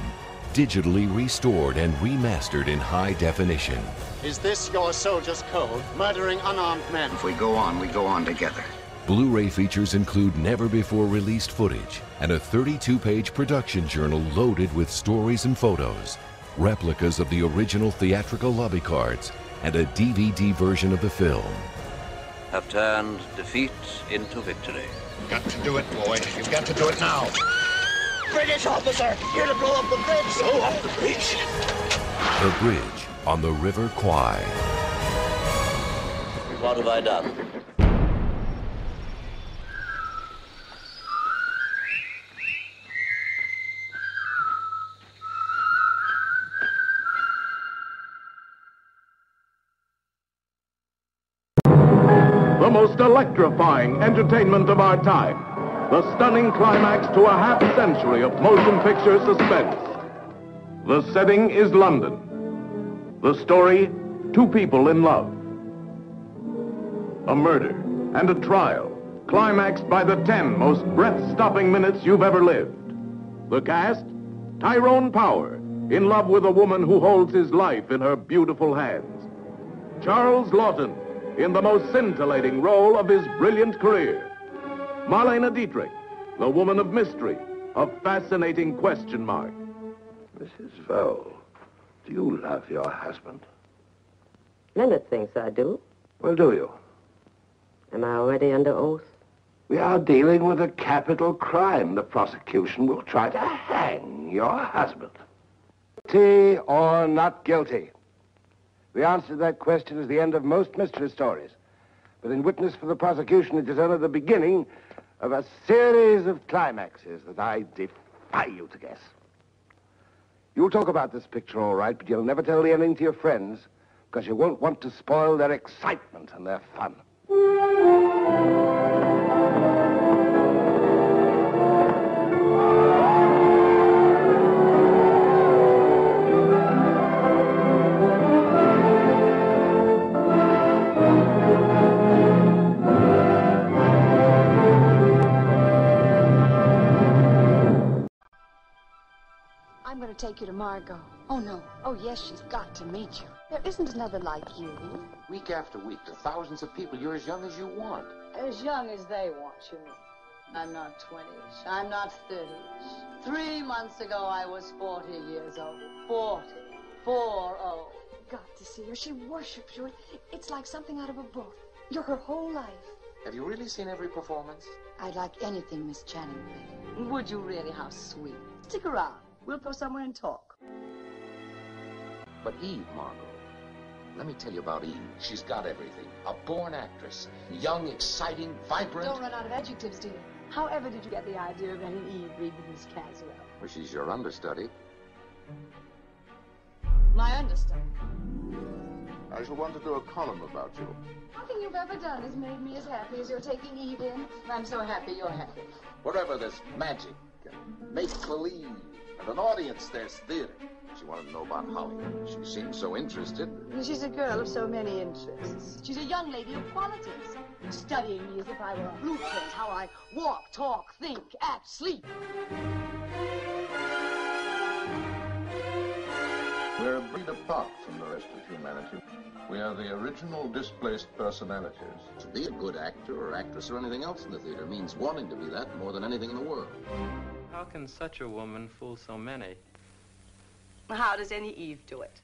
Digitally restored and remastered in high definition. Is this your soldier's code, murdering unarmed men? If we go on together. Blu-ray features include never-before-released footage and a 32-page production journal loaded with stories and photos, replicas of the original theatrical lobby cards, and a DVD version of the film. Have turned defeat into victory. Got to do it, Lloyd. You've got to do it now. British officer, here to blow up the bridge. Blow up the bridge. The bridge on the River Kwai. What have I done? The most electrifying entertainment of our time. The stunning climax to a half-century of motion picture suspense. The setting is London. The story, 2 people in love. A murder and a trial, climaxed by the 10 most breath-stopping minutes you've ever lived. The cast, Tyrone Power, in love with a woman who holds his life in her beautiful hands. Charles Lawton, in the most scintillating role of his brilliant career. Marlene Dietrich, the woman of mystery, a fascinating question mark. Mrs. Vole, do you love your husband? Leonard thinks I do. Well, do you? Am I already under oath? We are dealing with a capital crime. The prosecution will try to hang your husband. Guilty or not guilty? The answer to that question is the end of most mystery stories. But in witness for the prosecution, it is only the beginning of a series of climaxes that I defy you to guess. You'll talk about this picture, all right, but you'll never tell anything to your friends because you won't want to spoil their excitement and their fun. I'm going to take you to Margot. Oh, no. Oh, yes, she's got to meet you. There isn't another like you. Week after week, there are thousands of people. You're as young as you want. As young as they want you. I'm not 20s. I'm not 30s. 3 months ago, I was 40 years old. 40. 4-0. Got to see her. She worships you. It's like something out of a book. You're her whole life. Have you really seen every performance? I'd like anything Miss Channing played. Would you really? How sweet. Stick around. We'll go somewhere and talk. But Eve, Margot, let me tell you about Eve. She's got everything. A born actress. Young, exciting, vibrant. Don't run out of adjectives, dear. However did you get the idea of letting Eve read with Miss Caswell? Well, she's your understudy. My understudy. I shall want to do a column about you. Nothing you've ever done has made me as happy as you're taking Eve in. I'm so happy you're happy. Wherever there's magic and make-believe and an audience, there's theater. She wanted to know about Hollywood. She seemed so interested. She's a girl of so many interests. She's a young lady of qualities. Studying me as if I were a blueprint, how I walk, talk, think, act, sleep. We're a breed apart from the rest of humanity. We are the original displaced personalities. To be a good actor or actress or anything else in the theater means wanting to be that more than anything in the world. How can such a woman fool so many? How does any Eve do it?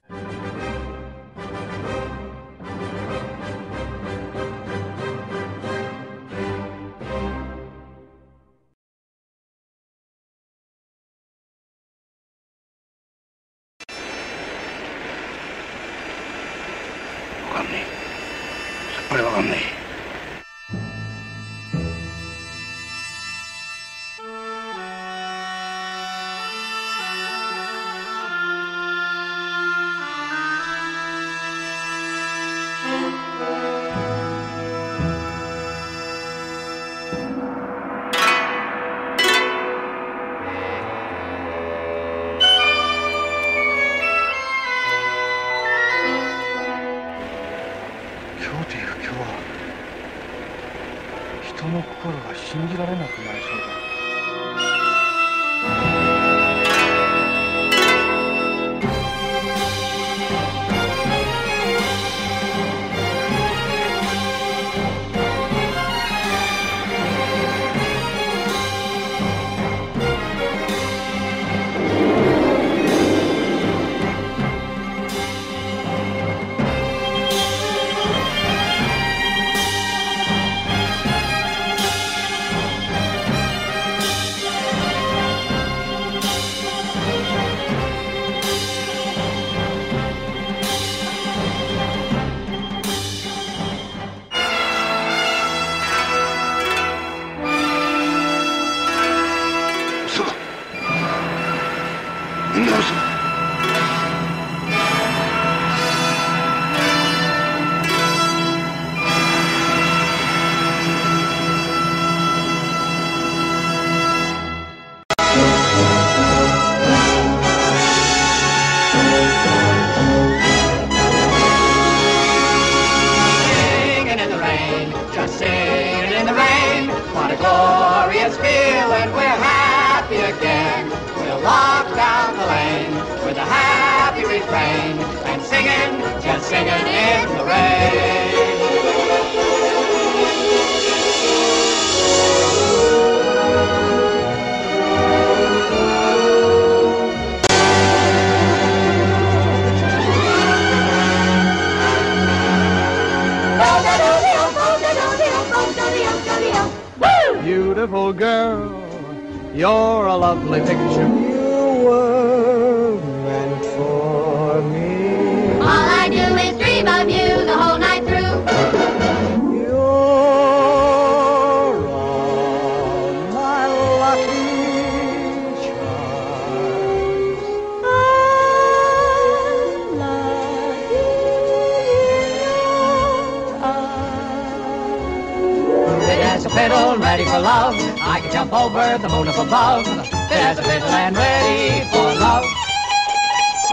Beautiful girl, you're a lovely picture. You were meant for me. All I do is dream of you the whole night through. You're all my lucky charms. I'm lucky fit as a fiddle, ready for love. I can jump over the moon up above. Fit as a fiddle and ready for love.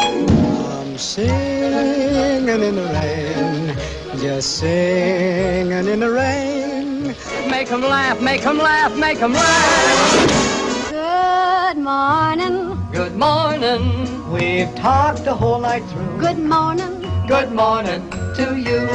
I'm singing in the rain, just singing in the rain. Make 'em laugh, make 'em laugh, make 'em laugh. Good morning. Good morning. We've talked the whole night through. Good morning. Good morning to you.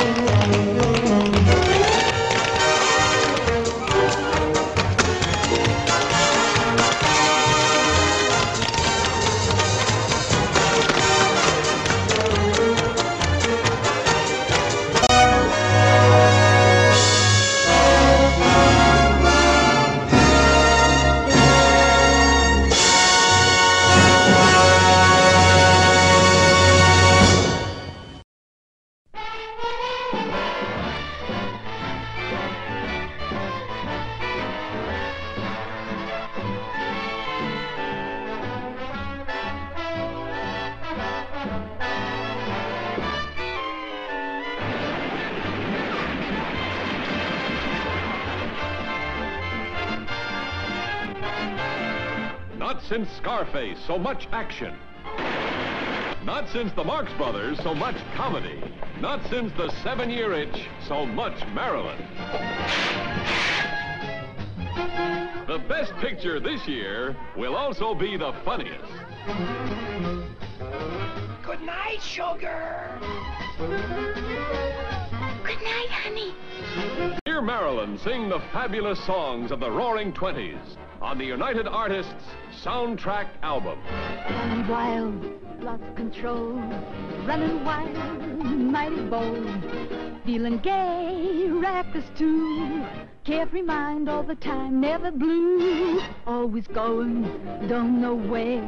Not since Scarface, so much action. Not since the Marx Brothers, so much comedy. Not since the 7-Year Itch, so much Maryland. The best picture this year will also be the funniest. Good night, sugar. Good night, honey. Hear Maryland sing the fabulous songs of the Roaring Twenties on the United Artists Soundtrack Album. Running wild, lost control. Running wild, mighty bold. Feeling gay, reckless too. Carefree mind all the time, never blue. Always going, don't know where.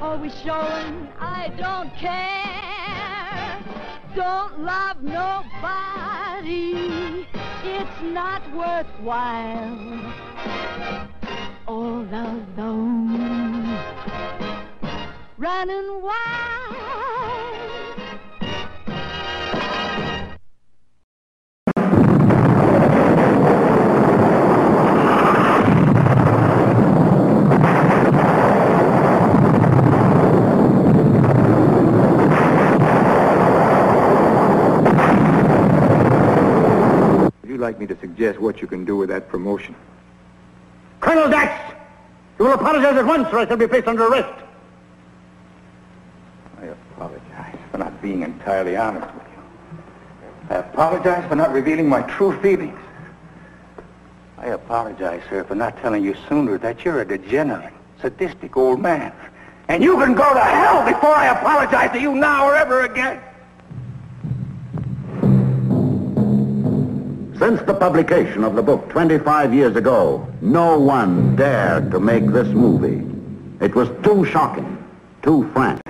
Always showing, I don't care. Don't love nobody. It's not worthwhile. All alone, running wild. Would you like me to suggest what you can do with that promotion? Colonel Dax! You will apologize at once, or I shall be placed under arrest. I apologize for not being entirely honest with you. I apologize for not revealing my true feelings. I apologize, sir, for not telling you sooner that you're a degenerate, sadistic old man. And you can go to hell before I apologize to you now or ever again. Since the publication of the book 25 years ago, no one dared to make this movie. It was too shocking, too frank.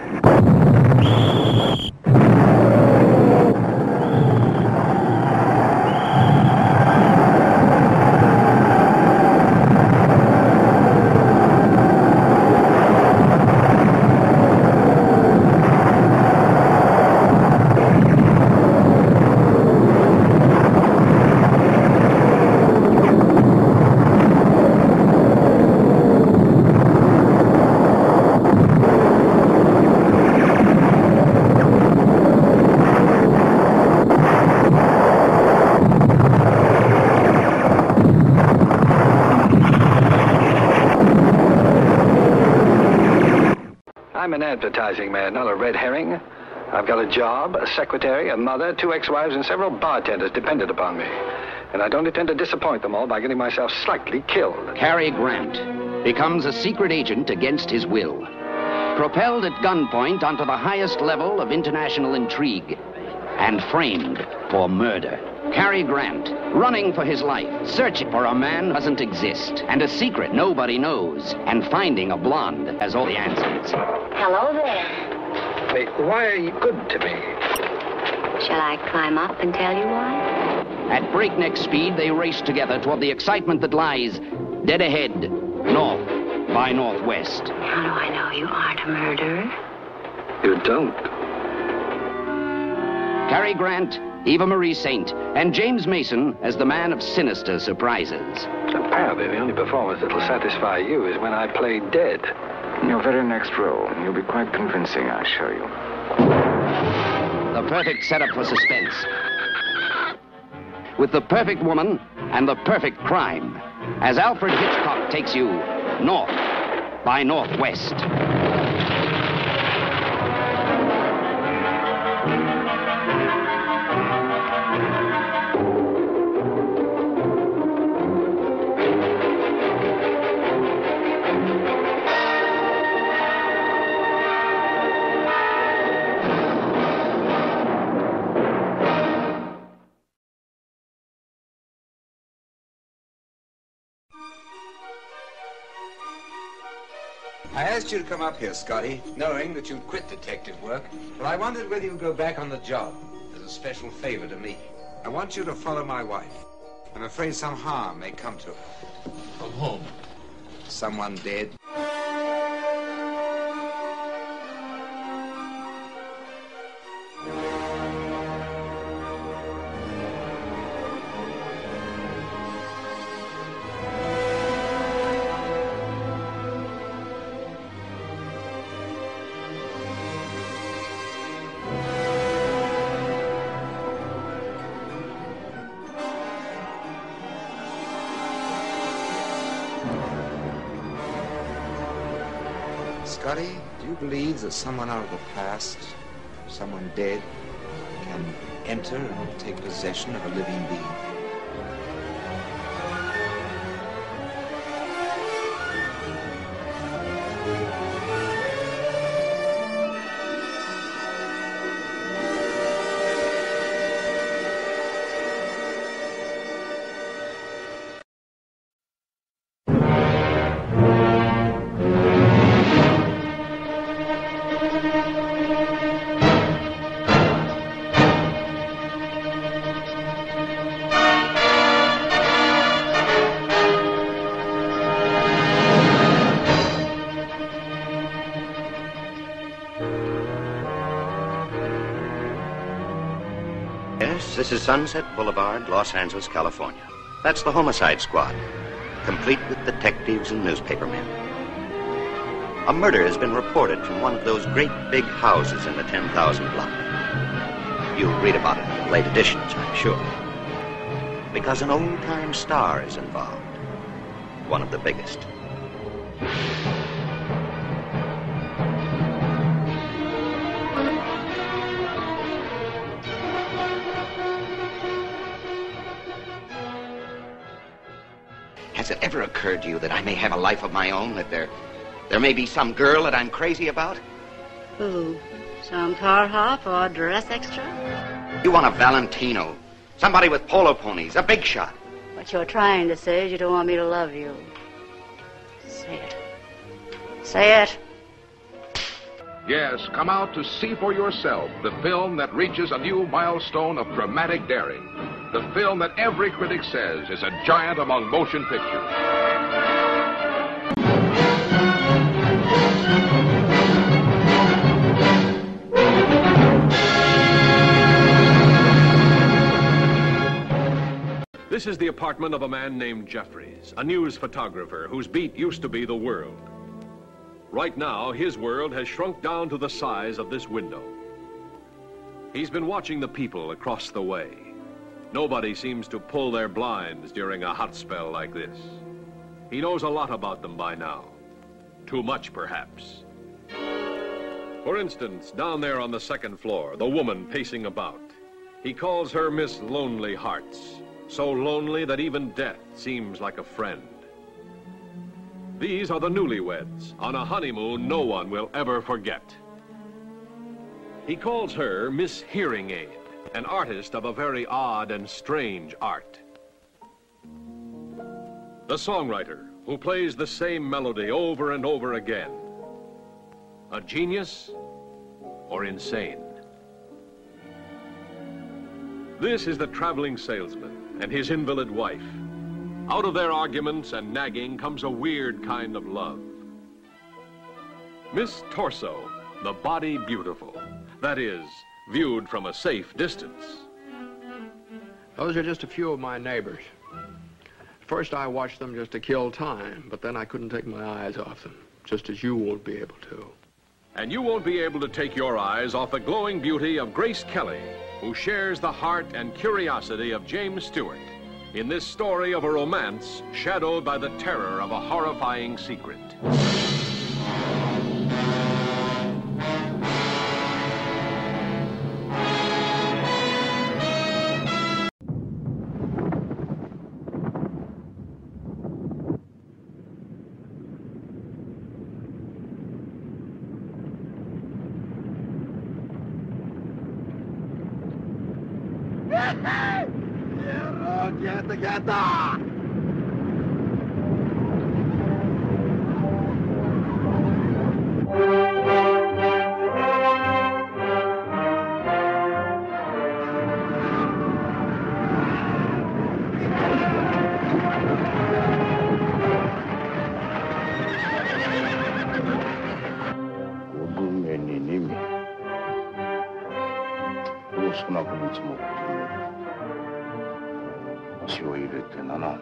I'm an advertising man, not a red herring. I've got a job, a secretary, a mother, 2 ex-wives, and several bartenders dependent upon me. And I don't intend to disappoint them all by getting myself slightly killed. Cary Grant becomes a secret agent against his will. Propelled at gunpoint onto the highest level of international intrigue and framed for murder. Cary Grant, running for his life, searching for a man who doesn't exist, and a secret nobody knows, and finding a blonde has all the answers. Hello there. Hey, why are you good to me? Shall I climb up and tell you why? At breakneck speed, they race together toward the excitement that lies dead ahead, north by northwest. How do I know you aren't a murderer? You don't. Cary Grant, Eva Marie Saint, and James Mason as the man of sinister surprises. Apparently, the only performance that'll satisfy you is when I play dead. Your very next role, you'll be quite convincing, I assure you. The perfect setup for suspense. With the perfect woman and the perfect crime, as Alfred Hitchcock takes you north by northwest. asked you to come up here, Scotty, knowing that you'd quit detective work, but I wondered whether you'd go back on the job as a special favor to me. I want you to follow my wife. I'm afraid some harm may come to her. From whom? Someone dead. Scotty, do you believe that someone out of the past, someone dead, can enter and take possession of a living being? This is Sunset Boulevard, Los Angeles, California. That's the Homicide Squad, complete with detectives and newspapermen. A murder has been reported from one of those great big houses in the 10,000 block. You'll read about it in the late editions, I'm sure. Because an old-time star is involved. One of the biggest. Has it ever occurred to you that I may have a life of my own, that there may be some girl that I'm crazy about? Who? Some car hop or dress extra? You want a Valentino, somebody with polo ponies, a big shot. What you're trying to say is you don't want me to love you. Say it. Say it. Yes, come out to see for yourself the film that reaches a new milestone of dramatic daring. The film that every critic says is a giant among motion pictures. This is the apartment of a man named Jeffries, a news photographer whose beat used to be the world. Right now, his world has shrunk down to the size of this window. He's been watching the people across the way. Nobody seems to pull their blinds during a hot spell like this. He knows a lot about them by now. Too much, perhaps. For instance, down there on the second floor, the woman pacing about. He calls her Miss Lonely Hearts. So lonely that even death seems like a friend. These are the newlyweds on a honeymoon no one will ever forget. He calls her Miss Hearing Aid, an artist of a very odd and strange art. The songwriter who plays the same melody over and over again. A genius or insane? This is the traveling salesman and his invalid wife. Out of their arguments and nagging comes a weird kind of love. Miss Torso, the body beautiful. That is, viewed from a safe distance. Those are just a few of my neighbors. First I watched them just to kill time, but then I couldn't take my eyes off them, just as you won't be able to. And you won't be able to take your eyes off the glowing beauty of Grace Kelly, who shares the heart and curiosity of James Stewart in this story of a romance shadowed by the terror of a horrifying secret. 少なく見積もって血を入れて7年。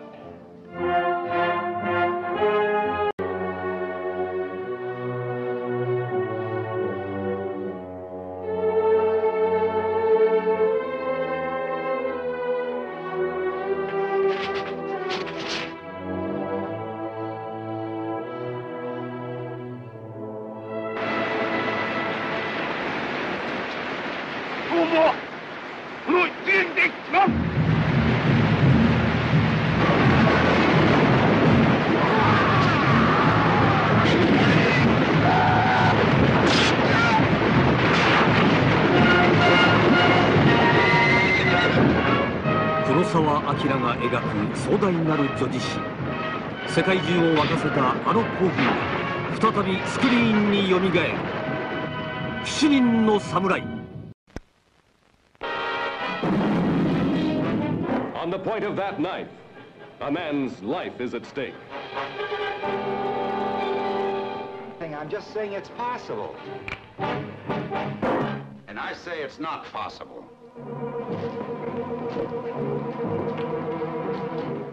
黒澤明が描く壮大なる女子誌、世界中を沸かせたあの興奮が再びスクリーンによみがえる。7人の侍。 On the point of that knife, a man's life is at stake. I'm just saying it's possible. And I say it's not possible.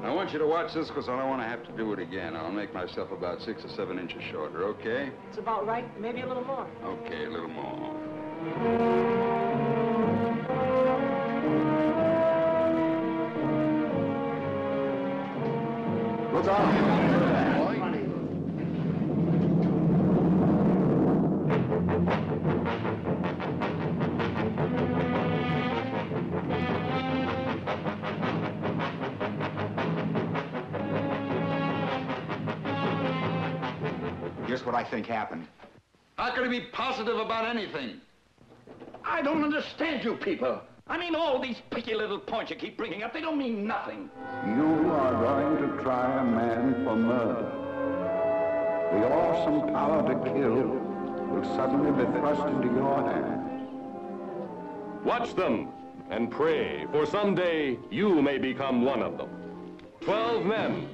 I want you to watch this because I don't want to have to do it again. I'll make myself about 6 or 7 inches shorter, okay? It's about right, maybe a little more. Okay, a little more. Look out! Here's what I think happened. How could he be positive about anything? I don't understand you people. I mean, all these picky little points you keep bringing up, they don't mean nothing. You are going to try a man for murder. The awesome power to kill will suddenly be thrust into your hands. Watch them and pray, for someday you may become one of them. 12 men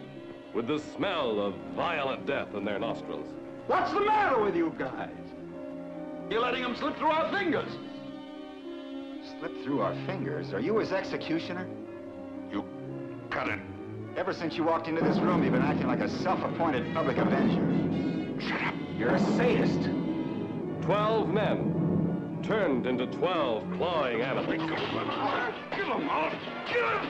with the smell of violent death in their nostrils. What's the matter with you guys? You're letting them slip through our fingers. Slip through our fingers? Are you his executioner? You cut it. Ever since you walked into this room, you've been acting like a self-appointed public avenger. Shut up. You're a sadist. 12 men turned into 12 clawing animals. Kill them all. Kill them!